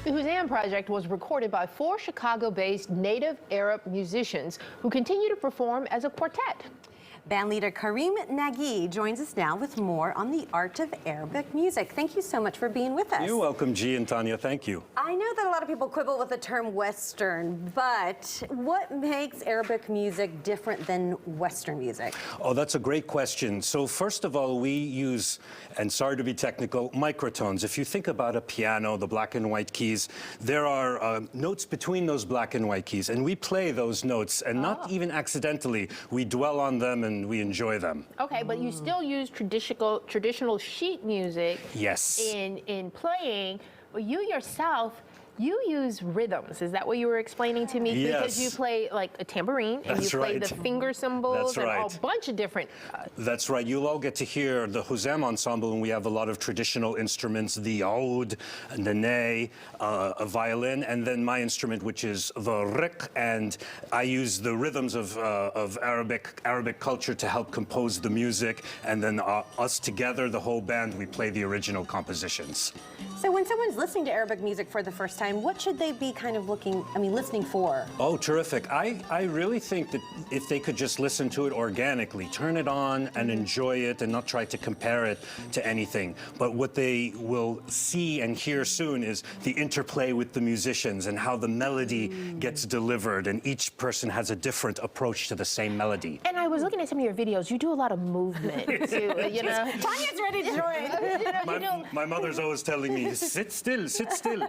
The Huzam Project was recorded by 4 Chicago-based native Arab musicians who continue to perform as a quartet. Bandleader Karim Nagy joins us now with more on the art of Arabic music. Thank you so much for being with us. You're welcome, G and Tanya. Thank you. I know that a lot of people quibble with the term Western, but what makes Arabic music different than Western music? Oh, that's a great question. So first of all, we use, and sorry to be technical, microtones. If you think about a piano, the black and white keys, there are notes between those black and white keys, and we play those notes, and not even accidentally. We dwell on them and we enjoy them. Okay, but you still use traditional sheet music. Yes. In playing, but you yourself, you use rhythms. Is that what you were explaining to me? Yes. Because you play like a tambourine and That's you play right. the finger cymbals That's and right. a bunch of different. That's right. You'll all get to hear the Huzam ensemble, and we have a lot of traditional instruments: the oud, the ney, a violin, and then my instrument, which is the riq. And I use the rhythms of Arabic culture to help compose the music, and then us together, the whole band, we play the original compositions. So when someone's listening to Arabic music for the first time, what should they be kind of listening for? Oh, terrific. I really think that if they could just listen to it organically, turn it on and enjoy it and not try to compare it to anything. But what they will see and hear soon is the interplay with the musicians and how the melody gets delivered, and each person has a different approach to the same melody. And I was looking at some of your videos. You do a lot of movement too, you know. Tanya's ready to join. My mother's always telling me, sit still, sit still.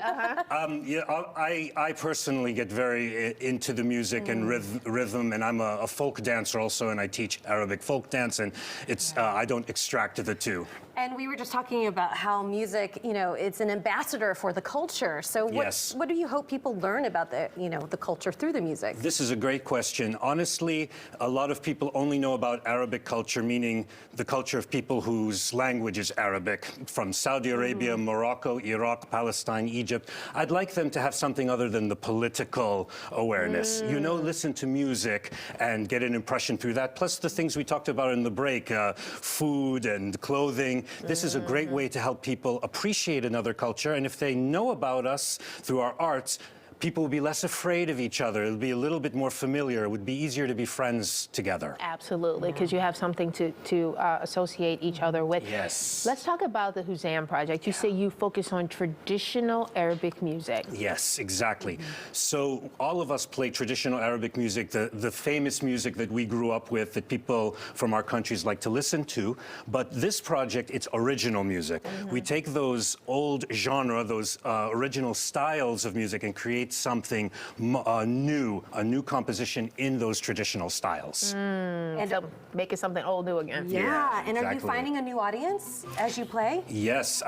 Yeah, I personally get very into the music and rhythm, and I'm a folk dancer also, and I teach Arabic folk dance, and it's I don't extract the two. And we were just talking about how music, it's an ambassador for the culture. So what do you hope people learn about the culture through the music? This is a great question. Honestly, a lot of people only know about Arabic culture, meaning the culture of people whose language is Arabic, from Saudi Arabia, Morocco, Iraq, Palestine, Egypt. I'd like them to have something other than the political awareness. Listen to music and get an impression through that. Plus the things we talked about in the break, food and clothing. This is a great way to help people appreciate another culture, and if they know about us through our arts, people will be less afraid of each other. It'll be a little bit more familiar. It would be easier to be friends together. Absolutely, because you have something to associate each other with. Yes. Let's talk about the Huzam Project. You say you focus on traditional Arabic music. Yes, exactly. So all of us play traditional Arabic music, the famous music that we grew up with, that people from our countries like to listen to. But this project, it's original music. We take those old genre, those original styles of music, and create something new, a new composition in those traditional styles. And so make it something old new again. Yeah, and exactly. Are you finding a new audience as you play? Yes,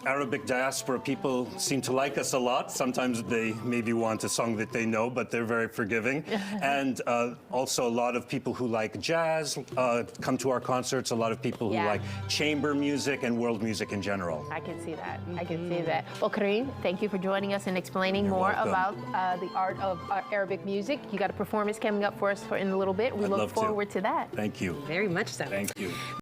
Arabic diaspora people seem to like us a lot. Sometimes they maybe want a song that they know, but they're very forgiving. And also a lot of people who like jazz come to our concerts, a lot of people who like chamber music and world music in general. I can see that. I can see that. Well, Karim, thank you for joining us and explaining more about the art of Arabic music. You got a performance coming up for us in a little bit. We look forward to that. Thank you. Very much so. Thank you.